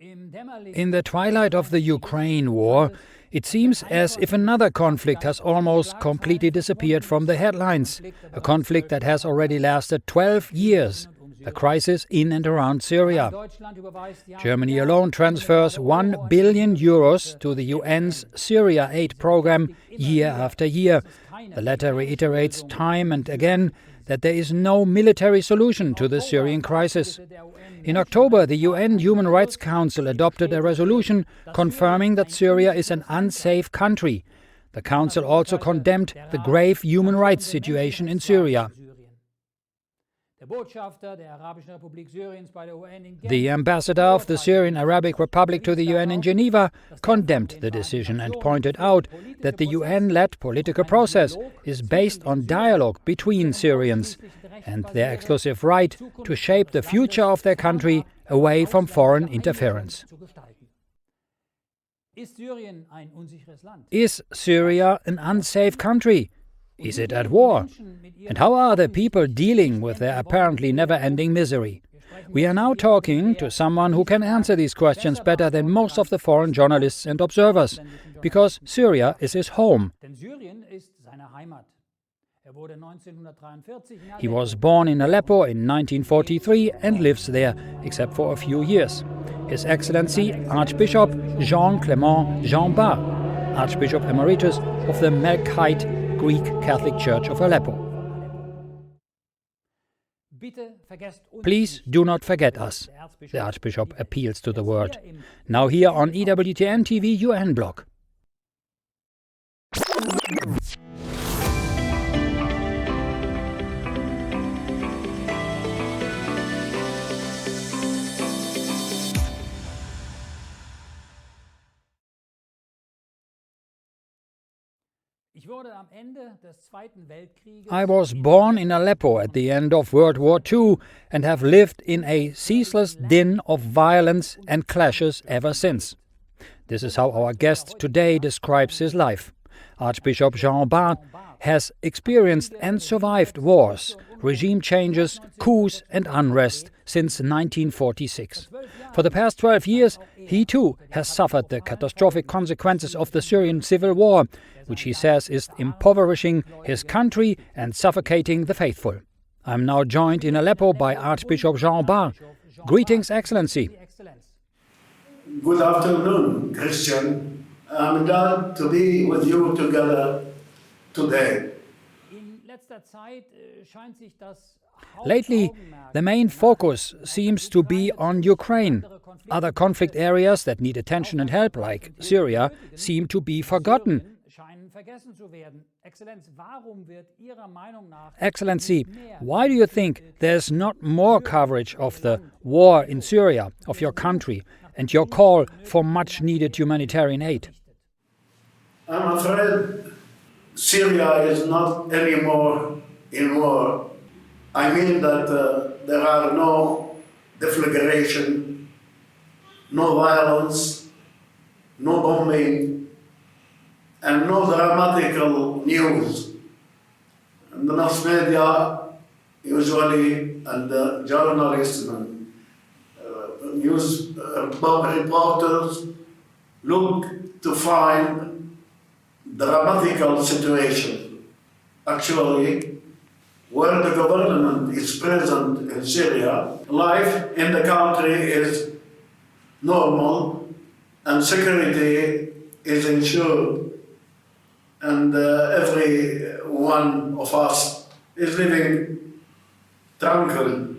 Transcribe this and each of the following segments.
In the twilight of the Ukraine war, it seems as if another conflict has almost completely disappeared from the headlines, a conflict that has already lasted 12 years, the crisis in and around Syria. Germany alone transfers 1 billion euros to the UN's Syria aid program year after year. The letter reiterates time and again that there is no military solution to the Syrian crisis. In October, the UN Human Rights Council adopted a resolution confirming that Syria is an unsafe country. The Council also condemned the grave human rights situation in Syria. The ambassador of the Syrian Arabic Republic to the UN in Geneva condemned the decision and pointed out that the UN-led political process is based on dialogue between Syrians and their exclusive right to shape the future of their country away from foreign interference. Is Syria an unsafe country? Is it at war? And how are the people dealing with their apparently never-ending misery? We are now talking to someone who can answer these questions better than most of the foreign journalists and observers, because Syria is his home. He was born in Aleppo in 1943 and lives there, except for a few years. His Excellency, Archbishop Clement Jeanbart, Archbishop Emeritus of the Melkite Greek Catholic Church of Aleppo. Please do not forget us, the Archbishop appeals to the world. Now here on EWTN TV UN blog. I was born in Aleppo at the end of World War II and have lived in a ceaseless din of violence and clashes ever since. This is how our guest today describes his life. Archbishop Jeanbart has experienced and survived wars, regime changes, coups and unrest since 1946. For the past 12 years, he too has suffered the catastrophic consequences of the Syrian civil war, which he says is impoverishing his country and suffocating the faithful. I'm now joined in Aleppo by Archbishop Jeanbart. Greetings, Excellency. Good afternoon, Christian. I'm glad to be with you together today. Lately, the main focus seems to be on Ukraine. Other conflict areas that need attention and help, like Syria, seem to be forgotten. Excellency, why do you think there's not more coverage of the war in Syria, of your country, and your call for much-needed humanitarian aid? I'm afraid Syria is not anymore in war. I mean that there are no deflagration, no violence, no bombing, and no dramatical news. And the mass media usually, and the journalists and news reporters look to find dramatical situation. Actually, where the government is present in Syria, life in the country is normal and security is ensured. And every one of us is living tranquil,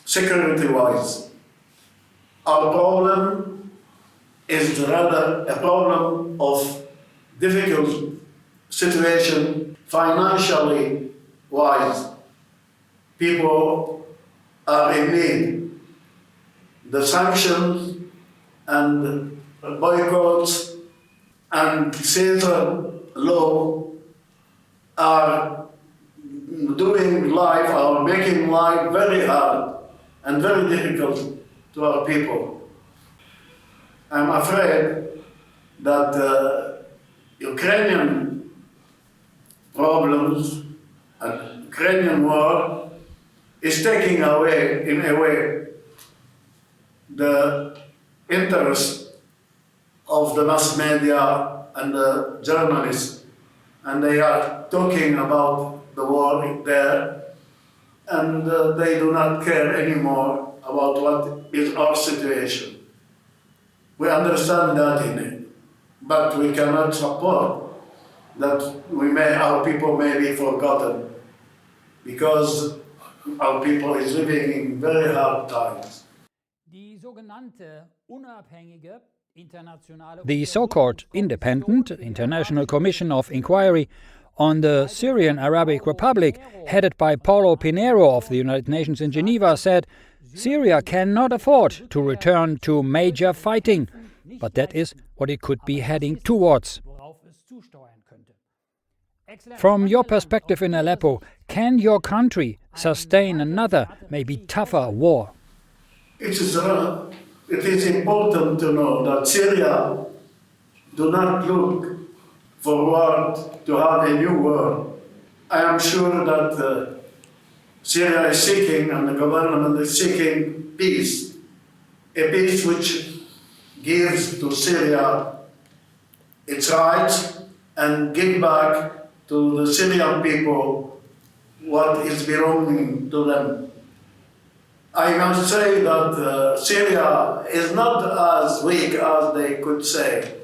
security-wise. Our problem is rather a problem of difficult situation financially wise. People are in need. The sanctions and boycotts and Caesar law are making life very hard and very difficult to our people. I'm afraid that Ukrainian problems and Ukrainian war is taking away, in a way, the interest of the mass media and the journalists, and they are talking about the war there, and they do not care anymore about what is our situation. We understand that in it, but we cannot support that our people may be forgotten, because our people is living in very hard times. The so-called Independent International Commission of Inquiry on the Syrian Arabic Republic, headed by Paulo Pinheiro of the United Nations in Geneva, said Syria cannot afford to return to major fighting, but that is what it could be heading towards. From your perspective in Aleppo, can your country sustain another, maybe tougher war? It is important to know that Syria do not look forward to have a new war. I am sure that Syria is seeking, and the government is seeking peace, a peace which gives to Syria its rights and give back to the Syrian people what is belonging to them. I must say that Syria is not as weak as they could say.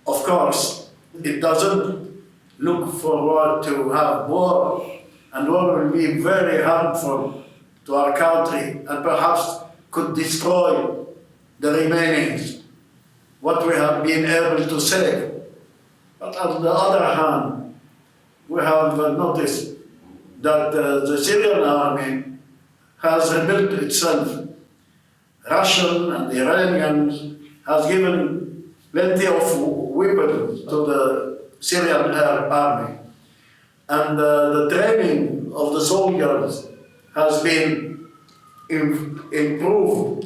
Of course, it doesn't look forward to have war, and war will be very harmful to our country and perhaps could destroy the remainings, what we have been able to save. But on the other hand, we have noticed that the Syrian army has rebuilt itself. Russian and Iranians has given plenty of weapons to the Syrian army. And the training of the soldiers has been improved.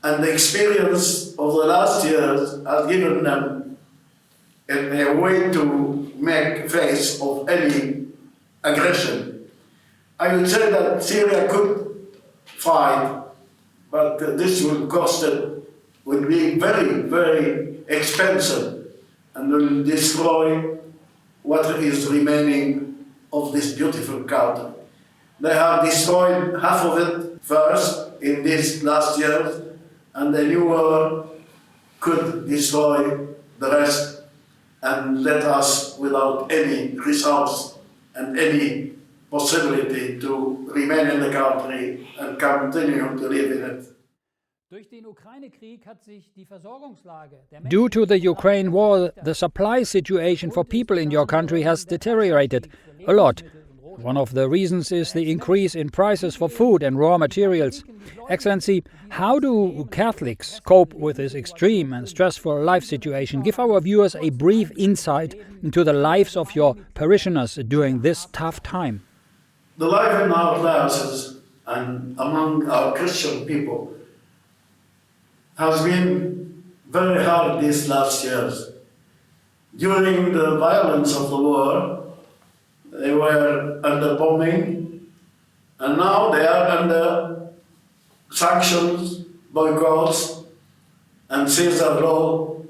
And the experience of the last years has given them a way to make face of any aggression. I would say that Syria could fight, but this would be very, very expensive and will destroy what is remaining of this beautiful country. They have destroyed half of it first in these last years, and the new war could destroy the rest and let us without any resource and any possibility to remain in the country and continue to live in it. Due to the Ukraine war, the supply situation for people in your country has deteriorated a lot. One of the reasons is the increase in prices for food and raw materials. Excellency, how do Catholics cope with this extreme and stressful life situation? Give our viewers a brief insight into the lives of your parishioners during this tough time. The life in our classes and among our Christian people has been very hard these last years. During the violence of the war, they were under bombing, and now they are under sanctions, boycotts, and Caesar law,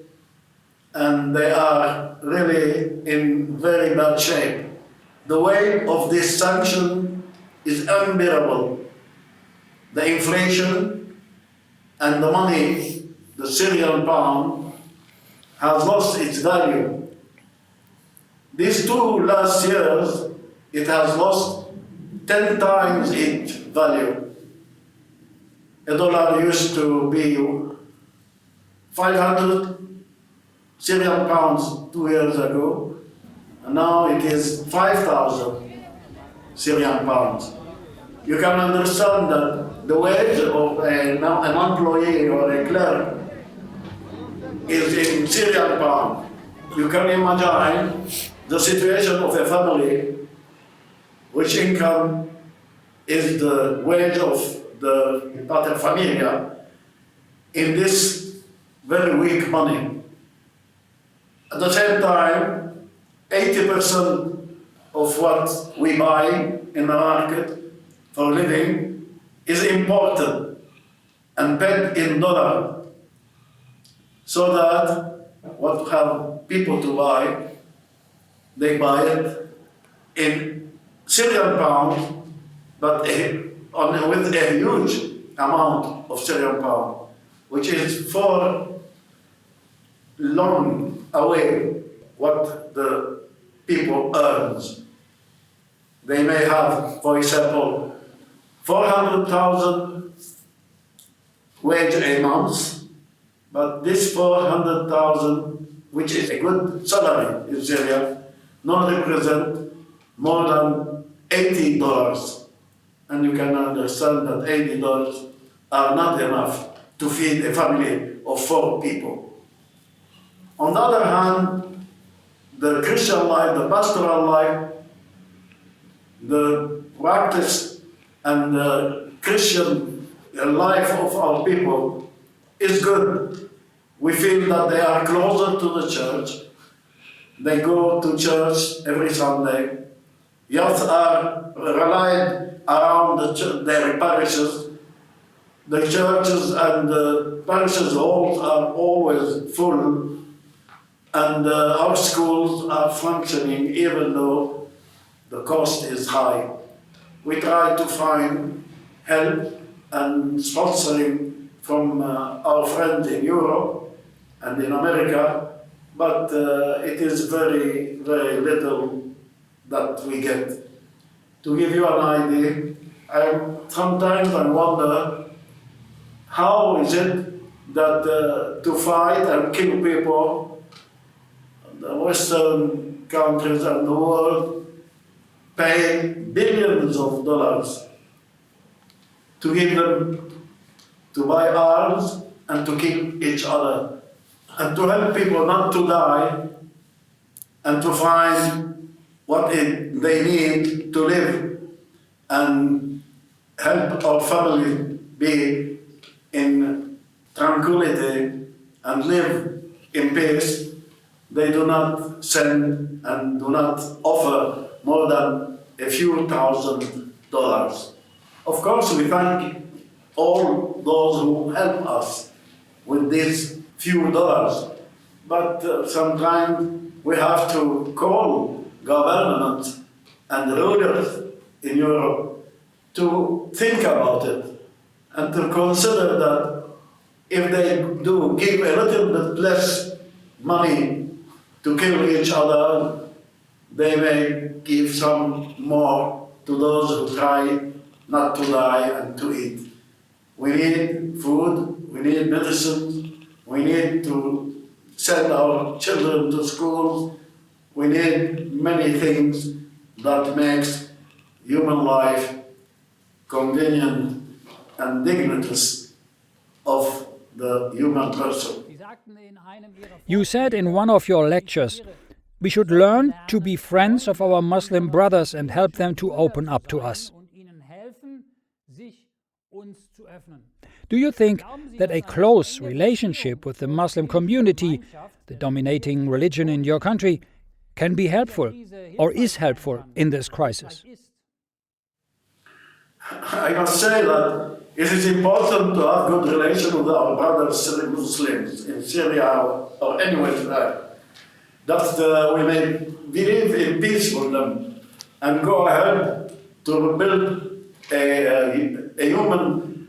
and they are really in very bad shape. The weight of this sanction is unbearable. The inflation and the money, the Syrian pound, has lost its value. These 2 last years, it has lost 10 times its value. A dollar used to be 500 Syrian pounds 2 years ago, and now it is 5,000 Syrian pounds. You can understand that the wage of an employee or a clerk is in Syrian pound. You can imagine the situation of a family which income is the wage of the pater familia in this very weak money. At the same time, 80% of what we buy in the market for living is imported and paid in dollar. so that what have people to buy, they buy it in Syrian pound, but with a huge amount of Syrian pound, which is far long away what the people earns. They may have, for example, 400,000 wage a month, but this 400,000, which is a good salary in Syria, not represent more than $80. And you can understand that $80 are not enough to feed a family of 4 people. On the other hand, the Christian life, the pastoral life, the practice and the Christian life of our people is good. We feel that they are closer to the church. They go to church every Sunday. Youth are relied around their parishes. The churches and the parishes halls are always full, and our schools are functioning even though the cost is high. We try to find help and sponsoring from our friends in Europe and in America, but it is very, very little that we get. To give you an idea, sometimes I wonder how is it that to fight and kill people, the Western countries and the world pay billions of dollars to give them to buy arms and to kill each other, and to help people not to die and to find what they need to live and help our family be in tranquility and live in peace. They do not send and do not offer more than a few $1,000s. Of course, we thank all those who help us with these few dollars, but sometimes we have to call governments and rulers in Europe to think about it and to consider that if they do give a little bit less money to kill each other, they may give some more to those who try not to die and to eat. We need food, we need medicine, we need to send our children to schools, we need many things that makes human life convenient and dignitous of the human person. You said in one of your lectures, we should learn to be friends of our Muslim brothers and help them to open up to us. Do you think that a close relationship with the Muslim community, the dominating religion in your country, can be helpful or is helpful in this crisis? I must say that it is important to have good relations with our brothers Muslims in Syria or anywhere there, that we may believe in peace with them and go ahead to build a human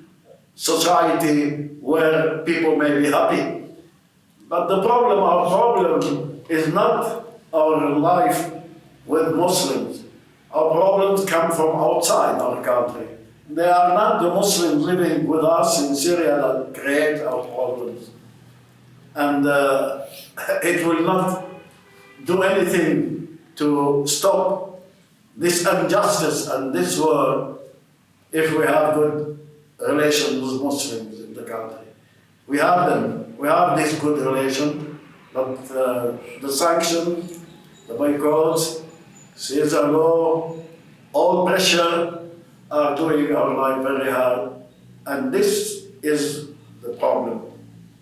society where people may be happy. But our problem is not our life with Muslims. Our problems come from outside our country. They are not the Muslims living with us in Syria that create our problems. And it will not do anything to stop this injustice and this war if we have good relations with Muslims in the country. We have them. We have this good relation, but the sanctions, the boycotts, Caesar law, all pressure are doing our life very hard. And this is the problem.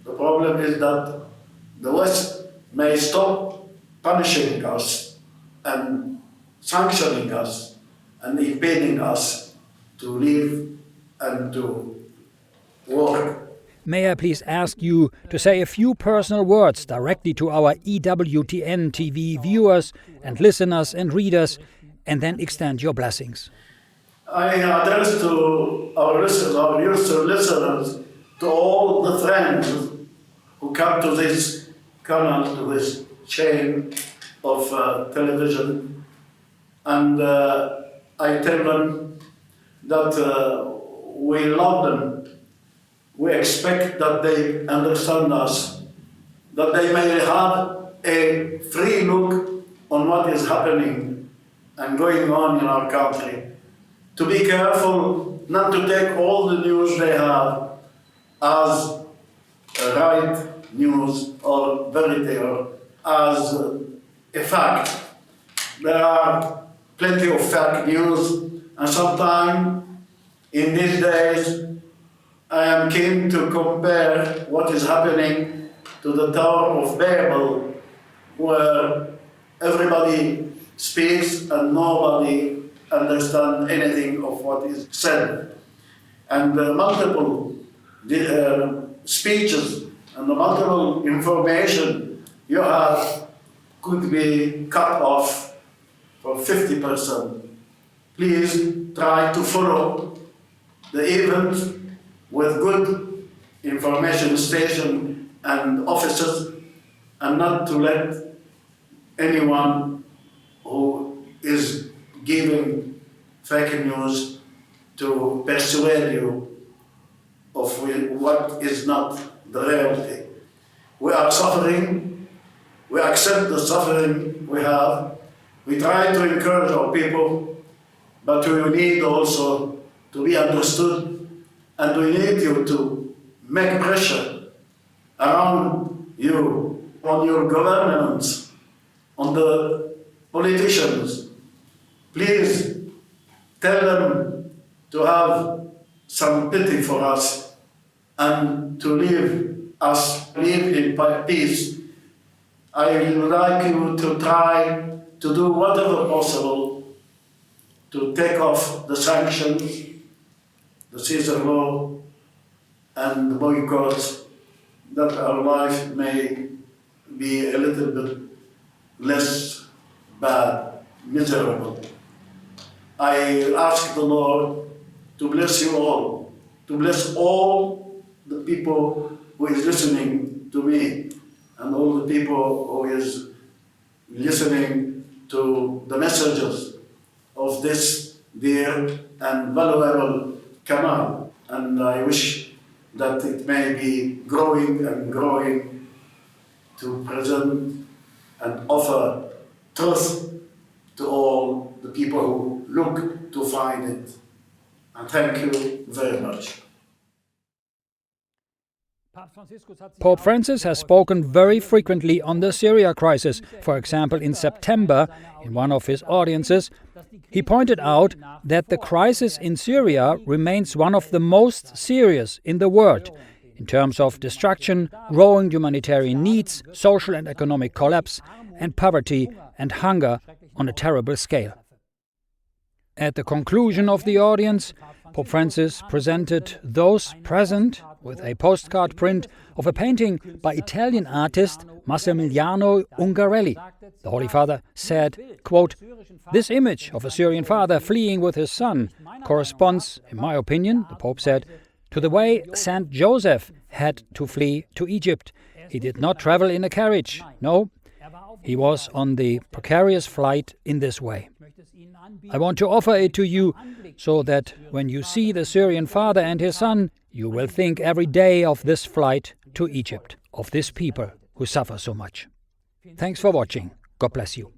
The problem is that the West may stop punishing us and sanctioning us and impeding us to live and to work. may I please ask you to say a few personal words directly to our EWTN TV viewers and listeners and readers, and then extend your blessings. I address to our listeners, to all the friends who come to this canal, to this chain of television, and I tell them that we love them. We expect that they understand us, that they may have a free look on what is happening and going on in our country. To be careful not to take all the news they have as right news or verity or as a fact. There are plenty of fake news, and sometimes in these days I am keen to compare what is happening to the Tower of Babel, where everybody speaks and nobody understands anything of what is said. And the multiple speeches and the multiple information you have could be cut off for 50%. Please try to follow the event with good information station and officers, and not to let anyone who is giving fake news to persuade you of what is not the reality. We are suffering, we accept the suffering we have, we try to encourage our people, but we need also to be understood, and we need you to make pressure around you, on your governments, on the politicians. Please tell them to have some pity for us and to leave us live in peace. I would like you to try to do whatever possible to take off the sanctions, the Caesar law, and the boycotts, that our life may be a little bit less bad, miserable. I ask the Lord to bless you all, to bless all the people who is listening to me, and all the people who is listening to the messages of this dear and valuable canal. And I wish that it may be growing and growing to present and offer truth to all the people who look to find it. And thank you very much. Pope Francis has spoken very frequently on the Syria crisis. For example, in September, in one of his audiences, he pointed out that the crisis in Syria remains one of the most serious in the world, in terms of destruction, growing humanitarian needs, social and economic collapse, and poverty and hunger on a terrible scale. At the conclusion of the audience, Pope Francis presented those present with a postcard print of a painting by Italian artist Massimiliano Ungarelli. The Holy Father said, quote, "This image of a Syrian father fleeing with his son corresponds, in my opinion," the Pope said, "to the way Saint Joseph had to flee to Egypt. He did not travel in a carriage. No, he was on the precarious flight in this way. I want to offer it to you so that when you see the Syrian father and his son, you will think every day of this flight to Egypt, of this people who suffer so much." Thanks for watching. God bless you.